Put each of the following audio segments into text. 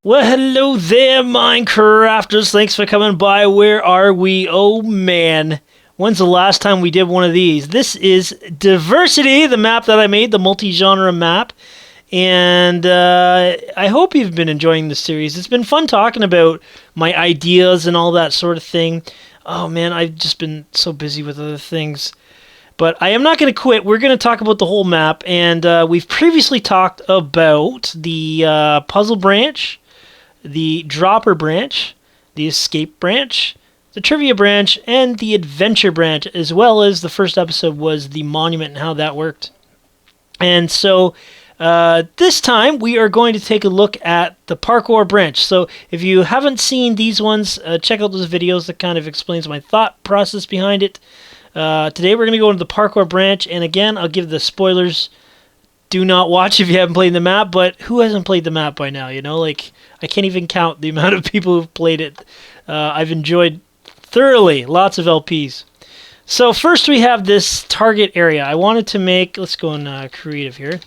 Well, hello there, Minecrafters. Thanks for coming by. Where are we? Oh, man. When's the last time we did one of these? This is Diversity, the map that I made, the multi-genre map. And I hope you've been enjoying the series. It's been fun talking about my ideas and all that sort of thing. Oh, man, I've just been so busy with other things. But I am not going to quit. We're going to talk about the whole map. And we've previously talked about the puzzle branch, the dropper branch, the escape branch, the trivia branch, and the adventure branch, as well as the first episode was the monument and how that worked. And so this time we are going to take a look at the parkour branch. So if you haven't seen these ones, check out those videos that kind of explains my thought process behind it. Today we're going to go into the parkour branch, and again, I'll give the spoilers. Do not watch if you haven't played the map, but who hasn't played the map by now? You know, like, I can't even count the amount of people who've played it. I've enjoyed thoroughly, lots of LPs. So first we have this target area. I wanted to make, let's go in creative here.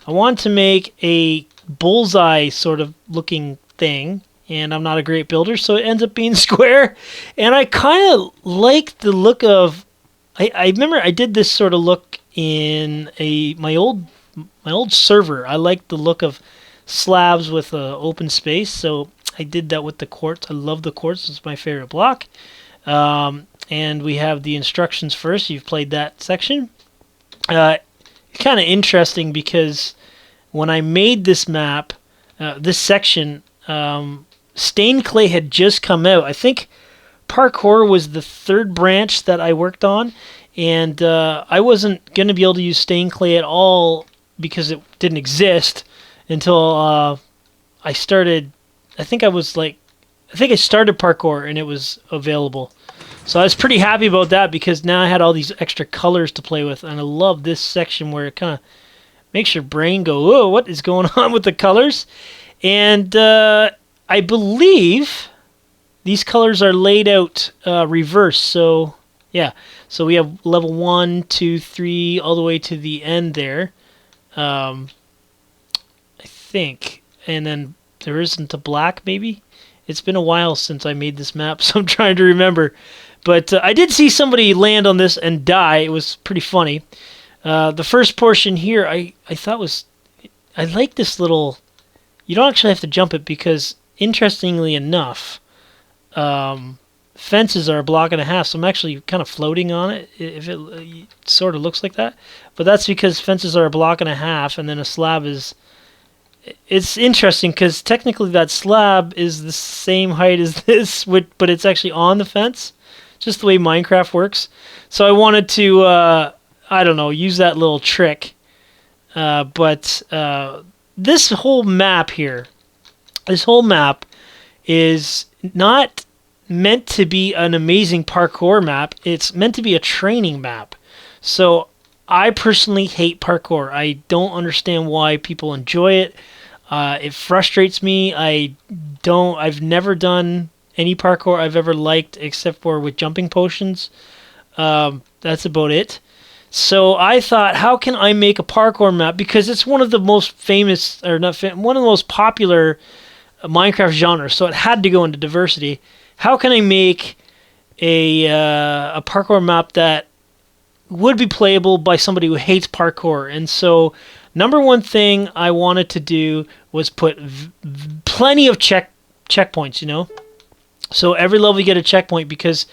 I want to make a bullseye sort of looking thing, and I'm not a great builder, so it ends up being square. And I kind of like the look of, I remember I did this sort of look in my old server. I like the look of slabs with open space, so I did that with the quartz. I love the quartz. It's my favorite block. And we have the instructions first. You've played that section. Kind of interesting because when I made this map, this section, stained clay had just come out. I think parkour was the third branch that I worked on, and I wasn't going to be able to use stained clay at all because it didn't exist until I started. I think I started parkour and it was available. So I was pretty happy about that because now I had all these extra colors to play with, and I love this section where it kind of makes your brain go, "Whoa, what is going on with the colors?" And I believe these colors are laid out reverse. So yeah, so we have level 1, 2, 3, all the way to the end there. I think, and then there isn't a black, maybe. It's been a while since I made this map, so I'm trying to remember. But I did see somebody land on this and die. It was pretty funny. The first portion here, I thought was, I like this little. You don't actually have to jump it because, interestingly enough, fences are a block and a half, so I'm actually kind of floating on it. If it sort of looks like that, but that's because fences are a block and a half, and then a slab is. It's interesting because technically that slab is the same height as this, but it's actually on the fence, just the way Minecraft works. So I wanted to, I don't know, use that little trick. But this whole map here, this whole map is not meant to be an amazing parkour map. It's meant to be a training map. So I personally hate parkour. I don't understand why people enjoy it. It frustrates me. I've never done any parkour I've ever liked except for with jumping potions. That's about it. So I thought, how can I make a parkour map? Because it's one of the most famous, or not one of the most popular Minecraft genres. So it had to go into diversity. How can I make a parkour map that would be playable by somebody who hates parkour? And so number one thing I wanted to do was put plenty of checkpoints, you know? So every level you get a checkpoint, because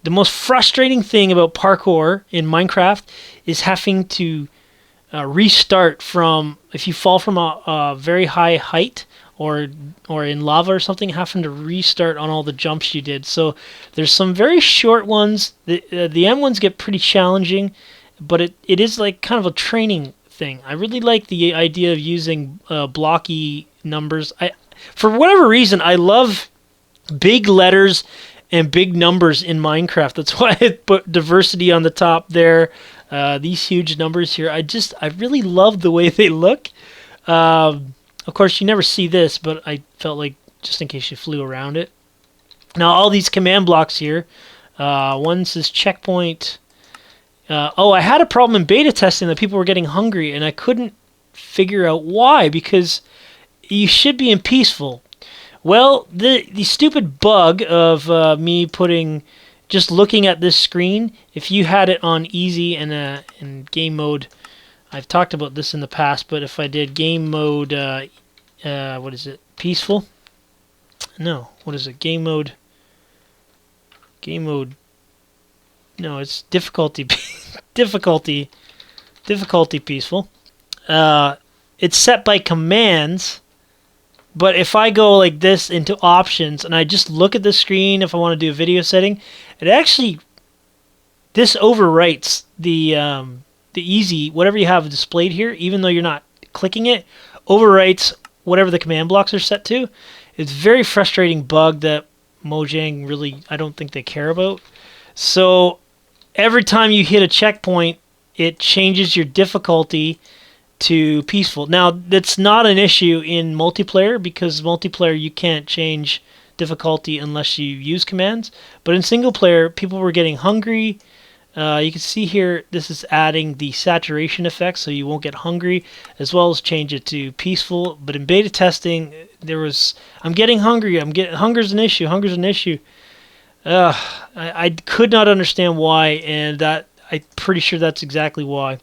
the most frustrating thing about parkour in Minecraft is having to restart from, if you fall from a very high height or in lava or something, having to restart on all the jumps you did. So there's some very short ones. The end ones get pretty challenging, but it is like kind of a training thing. I really like the idea of using blocky numbers. For whatever reason, I love big letters and big numbers in Minecraft. That's why I put diversity on the top there. These huge numbers here, I really love the way they look. Of course, you never see this, but I felt like just in case you flew around it. Now, all these command blocks here, one says checkpoint. I had a problem in beta testing that people were getting hungry, and I couldn't figure out why, because you should be in peaceful. Well, the stupid bug of me putting, just looking at this screen, if you had it on easy and in game mode, I've talked about this in the past, but if I did game mode, what is it, peaceful? No, what is it, game mode, no, it's difficulty, difficulty peaceful. It's set by commands. But if I go like this into options and I just look at the screen, if I want to do a video setting, it actually, this overwrites the easy, whatever you have displayed here, even though you're not clicking it, overwrites whatever the command blocks are set to. It's a very frustrating bug that Mojang really, I don't think they care about. So every time you hit a checkpoint, it changes your difficulty to peaceful. Now, that's not an issue in multiplayer, because multiplayer you can't change difficulty unless you use commands. But in single player, people were getting hungry. You can see here, this is adding the saturation effect, so you won't get hungry, as well as change it to peaceful. But in beta testing, there was, I'm getting hungry. Hunger's an issue. I could not understand why, and that I'm pretty sure that's exactly why.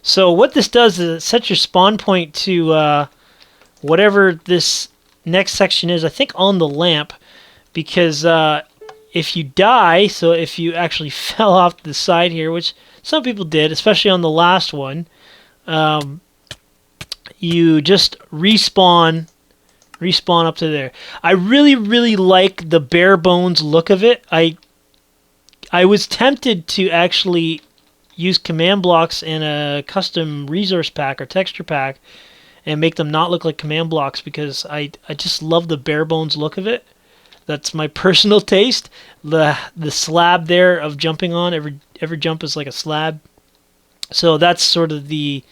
So what this does is it sets your spawn point to whatever this next section is, I think on the lamp, because if you die, so if you actually fell off the side here, which some people did, especially on the last one, you just respawn up to there. I really like the bare bones look of it. I was tempted to actually use command blocks in a custom resource pack or texture pack and make them not look like command blocks, because I just love the bare bones look of it. That's my personal taste. The slab there of jumping on, every jump is like a slab. So that's sort of the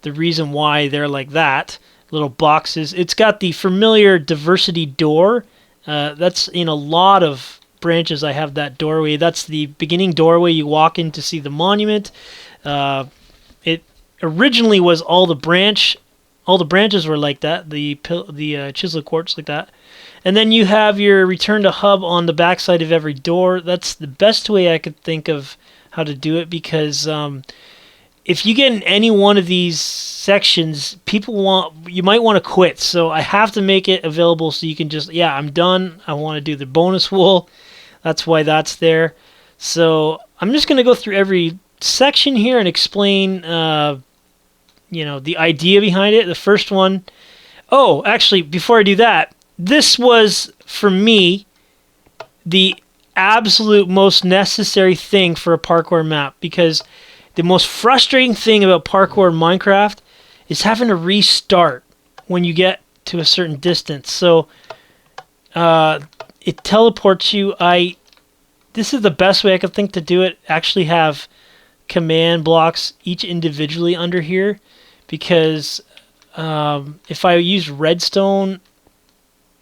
reason why they're like that. Little boxes. It's got the familiar diversity door. That's in a lot of branches. I have that doorway. That's the beginning doorway you walk in to see the monument. It originally was all the branches were like that. The chiseled quartz like that. And then you have your return to hub on the backside of every door. That's the best way I could think of how to do it, because if you get in any one of these sections, you might want to quit. So I have to make it available so you can just, yeah, I'm done. I want to do the bonus wool. That's why that's there. So I'm just going to go through every section here and explain, the idea behind it. The first one, actually, before I do that, this was, for me, the absolute most necessary thing for a parkour map, because the most frustrating thing about parkour in Minecraft is having to restart when you get to a certain distance. So it teleports you. This is the best way I could think to do it. Actually have command blocks each individually under here, because if I use redstone,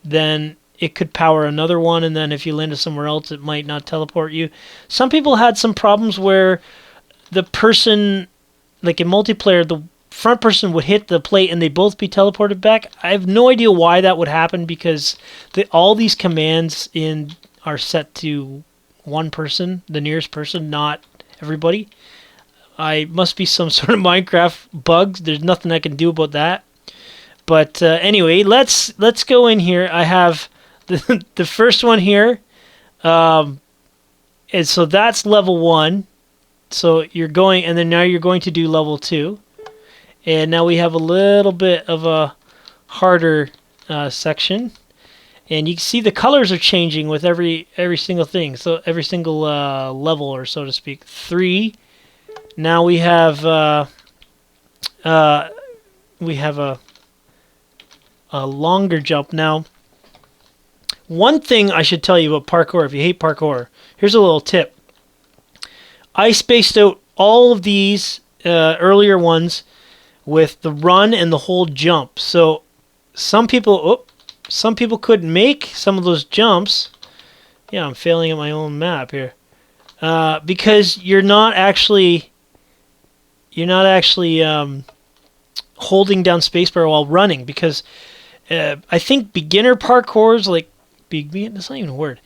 then it could power another one, and then if you landed somewhere else, it might not teleport you. Some people had some problems where the person, like in multiplayer, the front person would hit the plate and they both be teleported back. I have no idea why that would happen, because all these commands are set to one person, the nearest person, not everybody. I must be some sort of Minecraft bugs. There's nothing I can do about that. But anyway, let's go in here. I have the first one here, and so that's level 1. So you're going, and then now you're going to do level 2, and now we have a little bit of a harder section, and you can see the colors are changing with every single thing. So every single level, or so to speak. 3. Now we have a longer jump. Now, one thing I should tell you about parkour, if you hate parkour, here's a little tip. I spaced out all of these earlier ones with the run and the hold jump. So some people couldn't make some of those jumps. Yeah, I'm failing at my own map here. Because you're not actually holding down spacebar while running, because I think beginner parkours, like, that's not even a word.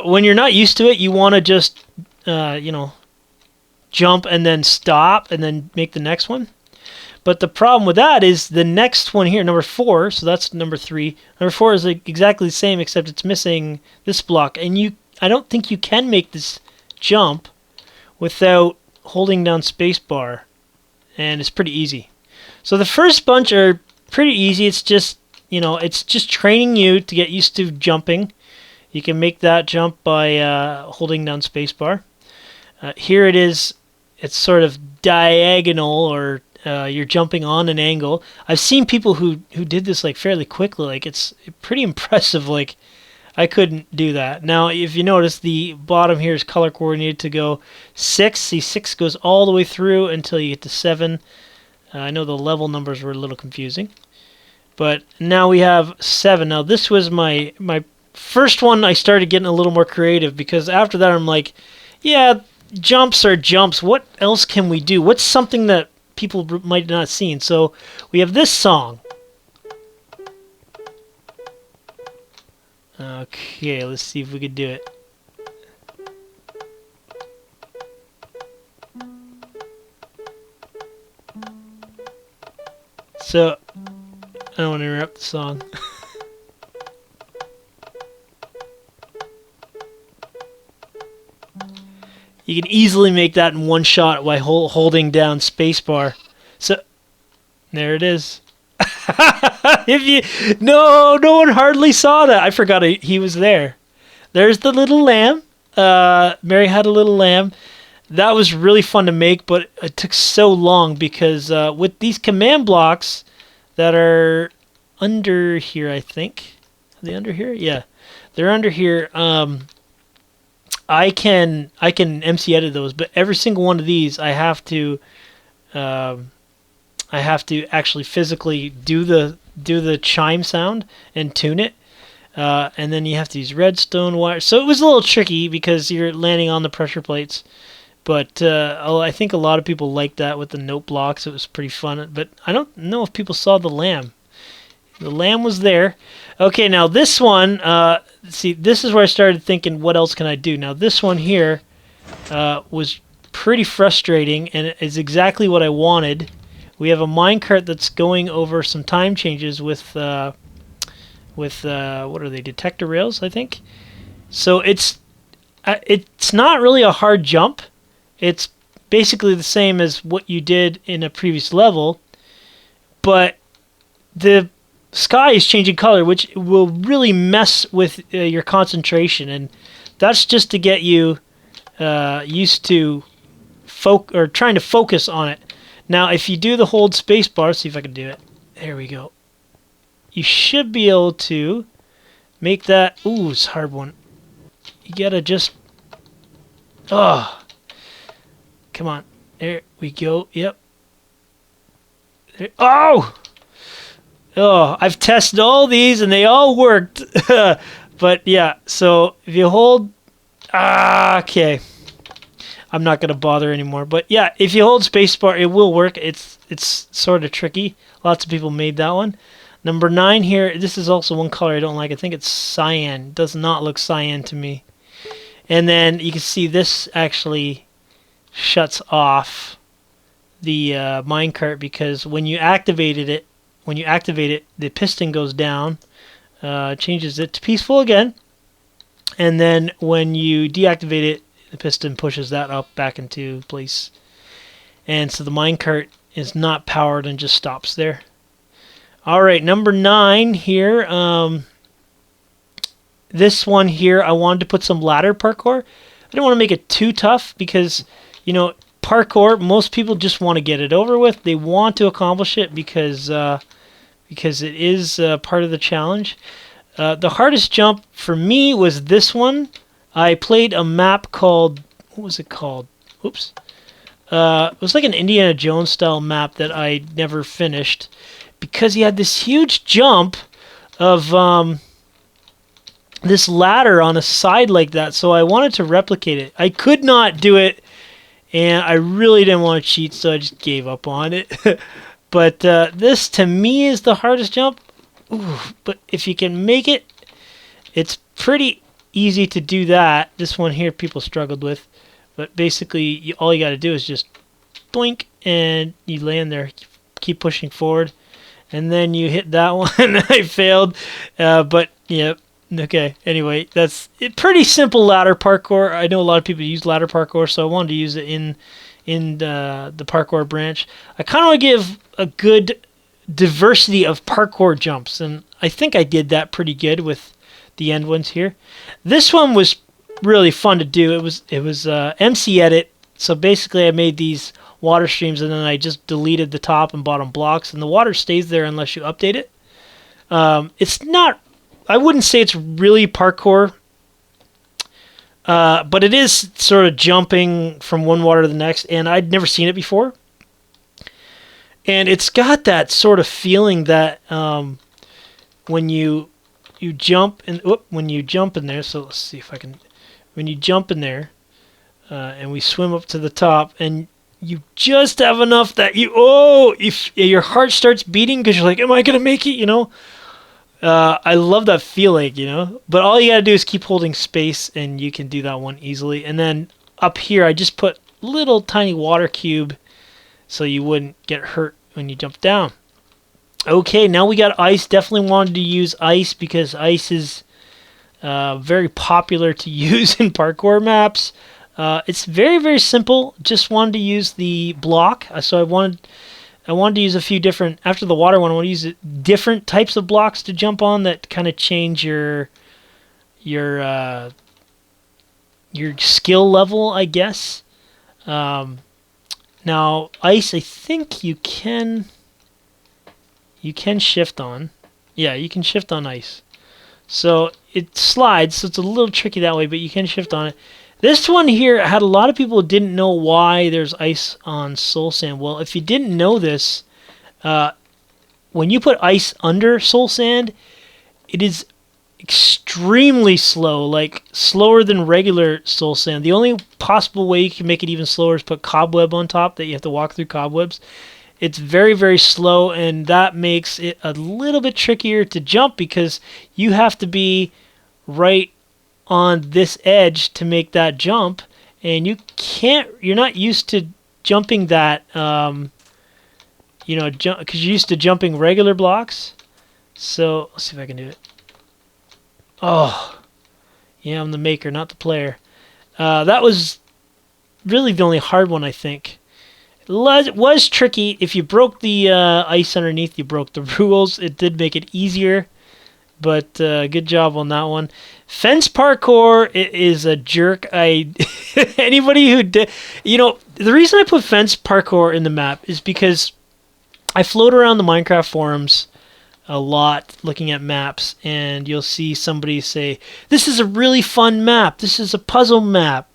When you're not used to it, you want to just, jump and then stop and then make the next one. But the problem with that is the next one here, number 4, so that's number 3. Number 4 is like exactly the same, except it's missing this block. And I don't think you can make this jump without holding down spacebar. And it's pretty easy. So the first bunch are pretty easy. It's just, it's just training you to get used to jumping. You can make that jump by holding down spacebar. Here it is. It's sort of diagonal, or you're jumping on an angle. I've seen people who did this like fairly quickly. Like, it's pretty impressive. Like, I couldn't do that. Now, if you notice, the bottom here is color coordinated to go 6. See, 6 goes all the way through until you get to 7. I know the level numbers were a little confusing, but now we have 7. Now, this was my first one. I started getting a little more creative, because after that I'm like, yeah, jumps are jumps. What else can we do? What's something that people might not have seen? So we have this song. Okay, let's see if we could do it. So, I don't want to interrupt the song. You can easily make that in one shot by holding down spacebar. So, there it is. No one hardly saw that. I forgot he was there. There's the little lamb. Mary had a little lamb. That was really fun to make, but it took so long because with these command blocks that are under here, I think. Are they under here? Yeah, they're under here. I can MC edit those, but every single one of these I have to actually physically do the chime sound and tune it, and then you have to use redstone wire. So it was a little tricky because you're landing on the pressure plates, but I think a lot of people liked that with the note blocks. It was pretty fun, but I don't know if people saw the lamb. The lamb was there. Okay, now this one, see, this is where I started thinking, what else can I do? Now this one here was pretty frustrating, and it is exactly what I wanted. We have a minecart that's going over some time changes with what are they, detector rails, I think. So it's not really a hard jump. It's basically the same as what you did in a previous level, but the sky is changing color, which will really mess with your concentration, and that's just to get you used to trying to focus on it. Now, if you do the hold spacebar, see if I can do it. There we go. You should be able to make that. Ooh, it's a hard one. You gotta just. Oh, come on. There we go. Yep. There. Oh. Oh, I've tested all these and they all worked. But yeah, so if you hold. Okay. I'm not going to bother anymore. But yeah, if you hold spacebar, it will work. It's sort of tricky. Lots of people made that one. Number 9 here, this is also one color I don't like. I think it's cyan. It does not look cyan to me. And then you can see this actually shuts off the minecart, because when you activate it, the piston goes down, changes it to peaceful again. And then when you deactivate it, the piston pushes that up back into place. And so the minecart is not powered and just stops there. Alright, number 9 here. This one here, I wanted to put some ladder parkour. I didn't want to make it too tough because, parkour, most people just want to get it over with. They want to accomplish it because it is part of the challenge. The hardest jump for me was this one. I played a map called, what was it called? Oops. It was like an Indiana Jones style map that I never finished because he had this huge jump of this ladder on a side like that. So I wanted to replicate it. I could not do it, and I really didn't want to cheat, so I just gave up on it. But this, to me, is the hardest jump. ooh, but if you can make it, it's pretty easy to do that. This one here people struggled with, but basically all you got to do is just blink and you land there. Keep pushing forward, and then you hit that one. I failed, but yeah. Okay. Anyway, that's it. Pretty simple ladder parkour. I know a lot of people use ladder parkour, so I wanted to use it in the parkour branch. I kind of want to give a good diversity of parkour jumps, and I think I did that pretty good with the end ones here. This one was really fun to do. It was MC Edit. So basically, I made these water streams, and then I just deleted the top and bottom blocks, and the water stays there unless you update it. It's not. I wouldn't say it's really parkour, but it is sort of jumping from one water to the next, and I'd never seen it before. And it's got that sort of feeling that when you jump and when you jump in there. So let's see if I can. When you jump in there, and we swim up to the top, and you just have enough that if your heart starts beating because you're like, am I gonna make it? You know. I love that feeling, you know. But all you gotta do is keep holding space, and you can do that one easily. And then up here, I just put little tiny water cube, so you wouldn't get hurt when you jump down. Okay, now we got ice. Definitely wanted to use ice because ice is very popular to use in parkour maps. It's very, very simple. Just wanted to use the block. So I wanted to use a few different, after the water one, I want to use different types of blocks to jump on that kind of change your skill level, I guess. Now, ice, I think you can shift on. Yeah, you can shift on ice. So it slides, so it's a little tricky that way, but you can shift on it. This one here had a lot of people who didn't know why there's ice on Soul Sand. Well, if you didn't know this, when you put ice under Soul Sand, it is extremely slow, like slower than regular Soul Sand. The only possible way you can make it even slower is put cobweb on top, that you have to walk through cobwebs. It's very, very slow, and that makes it a little bit trickier to jump because you have to be right on this edge to make that jump, and you're not used to jumping that, because you're used to jumping regular blocks. So let's see if I can do it. Oh, yeah, I'm the maker, not the player. That was really the only hard one, I think. It was tricky. If you broke the ice underneath, you broke the rules. It did make it easier, but good job on that one. Fence parkour is a jerk. Anybody who did, the reason I put fence parkour in the map is because I float around the Minecraft forums a lot looking at maps, and you'll see somebody say, this is a really fun map, this is a puzzle map,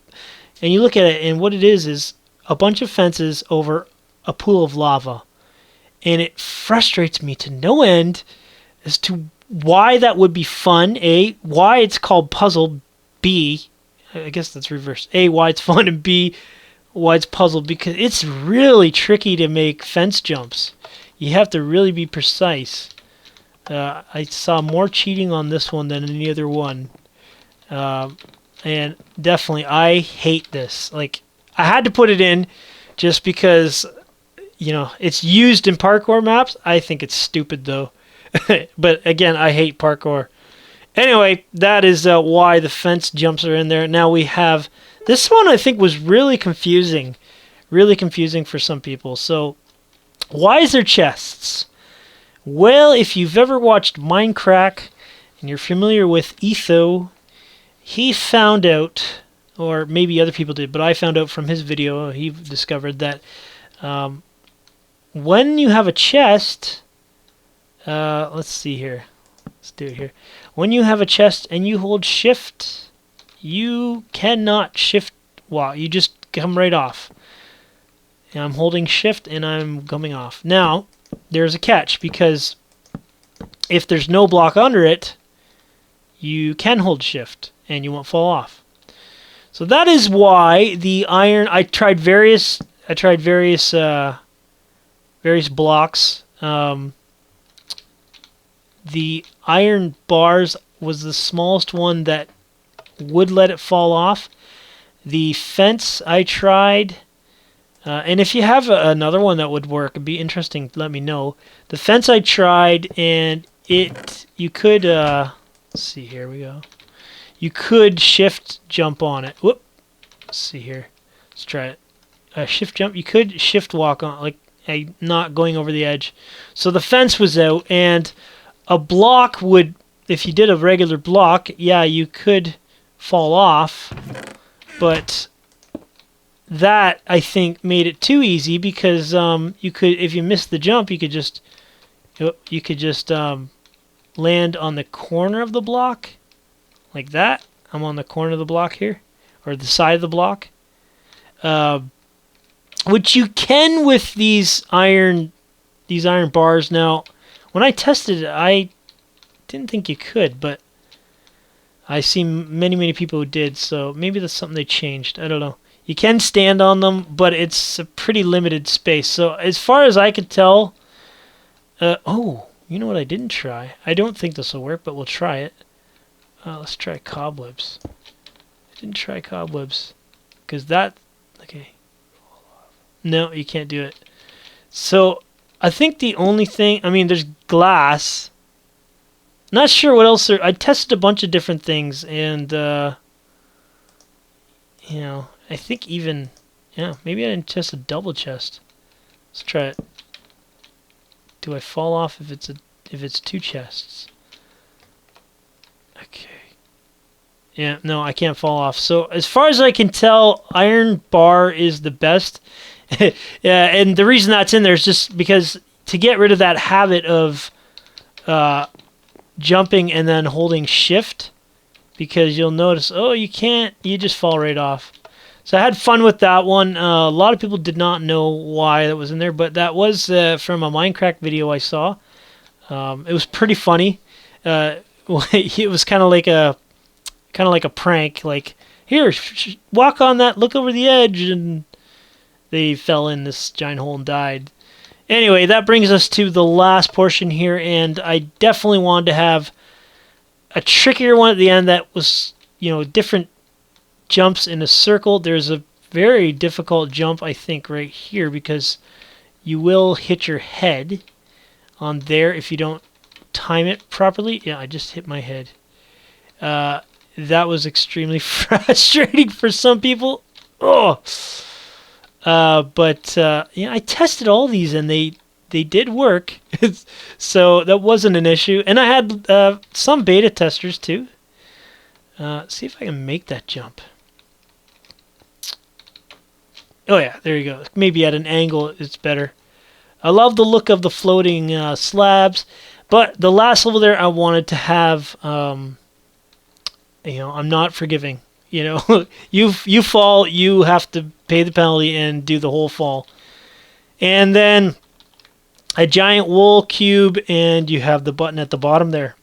and you look at it, and what it is a bunch of fences over a pool of lava, and it frustrates me to no end as to why that would be fun. A, why it's called puzzle. B, I guess that's reversed. A, why it's fun, and B, why it's puzzle, because it's really tricky to make fence jumps. You have to really be precise. I saw more cheating on this one than any other one. And definitely, I hate this. Like, I had to put it in just because, it's used in parkour maps. I think it's stupid, though. But again, I hate parkour. Anyway, that is why the fence jumps are in there. Now we have... This one I think was really confusing. Really confusing for some people. So, why is there chests? Well, if you've ever watched Minecraft and you're familiar with Etho, he found out, or maybe other people did, but I found out from his video, he discovered that when you have a chest, let's see here, let's do it here. When you have a chest and you hold shift, you cannot shift walk, you just come right off. And I'm holding shift and I'm coming off. Now, there's a catch, because if there's no block under it, you can hold shift and you won't fall off. So that is why the iron, I tried various blocks. the iron bars was the smallest one that would let it fall off. The fence I tried, and if you have another one that would work, it'd be interesting. Let me know. The fence I tried, and you could let's see, here we go. You could shift jump on it. Whoop. Let's see here. Let's try it. Shift jump. You could shift walk on, like not going over the edge. So the fence was out, and a block would, if you did a regular block, yeah, you could fall off, but that I think made it too easy because you could, if you missed the jump, you could just land on the corner of the block like that. I'm on the corner of the block here, or the side of the block, which you can with these iron bars. Now, when I tested it, I didn't think you could, but I see many people who did, so maybe that's something they changed. I don't know. You can stand on them, but it's a pretty limited space. So as far as I could tell, oh, you know what I didn't try? I don't think this will work, but we'll try it. Let's try cobwebs. I didn't try cobwebs, because that, okay. No, you can't do it. So I think the only thing, I mean, there's glass. Not sure what else there. I tested a bunch of different things, and you know, I think even, yeah, maybe I didn't test a double chest. Let's try it. Do I fall off if it's two chests? Okay. Yeah, no, I can't fall off. So as far as I can tell, iron bar is the best. Yeah, and the reason that's in there is just because to get rid of that habit of jumping and then holding shift, because you'll notice, oh, you just fall right off. So I had fun with that one. A lot of people did not know why that was in there, but that was from a Minecraft video I saw. It was pretty funny. It was kind of like a prank, like, here, walk on that, look over the edge, and they fell in this giant hole and died. Anyway, that brings us to the last portion here, and I definitely wanted to have a trickier one at the end that was, you know, different jumps in a circle. There's a very difficult jump, I think, right here, because you will hit your head on there if you don't time it properly. Yeah, I just hit my head. That was extremely frustrating for some people. Oh. But yeah, I tested all these and they did work, so that wasn't an issue. And I had some beta testers too. See if I can make that jump. Oh yeah, there you go. Maybe at an angle it's better. I love the look of the floating slabs, but the last level there I wanted to have, you know, I'm not forgiving. You know, you fall, you have to pay the penalty and do the whole fall. And then a giant wool cube, and you have the button at the bottom there.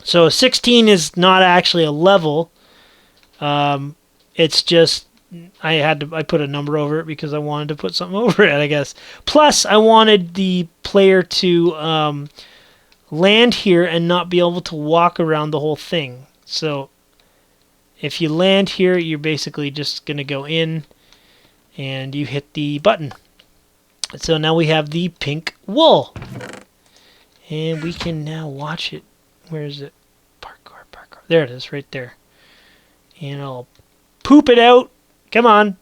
So 16 is not actually a level. It's just I put a number over it because I wanted to put something over it, I guess. Plus, I wanted the player to land here and not be able to walk around the whole thing. So if you land here, you're basically just going to go in and you hit the button. So now we have the pink wool. And we can now watch it. Where is it? Parkour. There it is, right there. And I'll poop it out. Come on.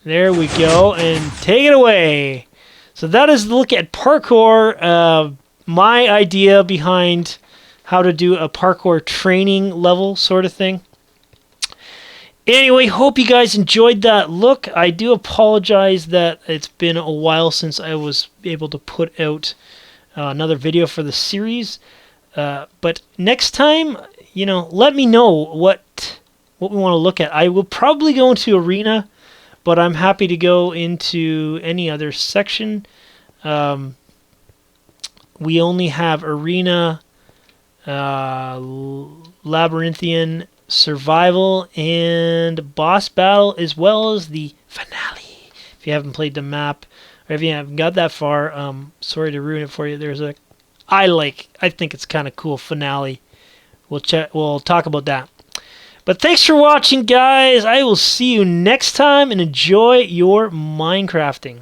There we go. And take it away. So that is the look at parkour. My idea behind how to do a parkour training level sort of thing. Anyway, hope you guys enjoyed that look. I do apologize that it's been a while since I was able to put out another video for the series. But next time, you know, let me know what we want to look at. I will probably go into arena, but I'm happy to go into any other section. We only have arena, labyrinthian, survival, and boss battle, as well as the finale. If you haven't played the map, or if you haven't got that far, sorry to ruin it for you. There's a I think it's kind of cool finale. We'll talk about that. But thanks for watching, guys. I will see you next time, and enjoy your Minecrafting.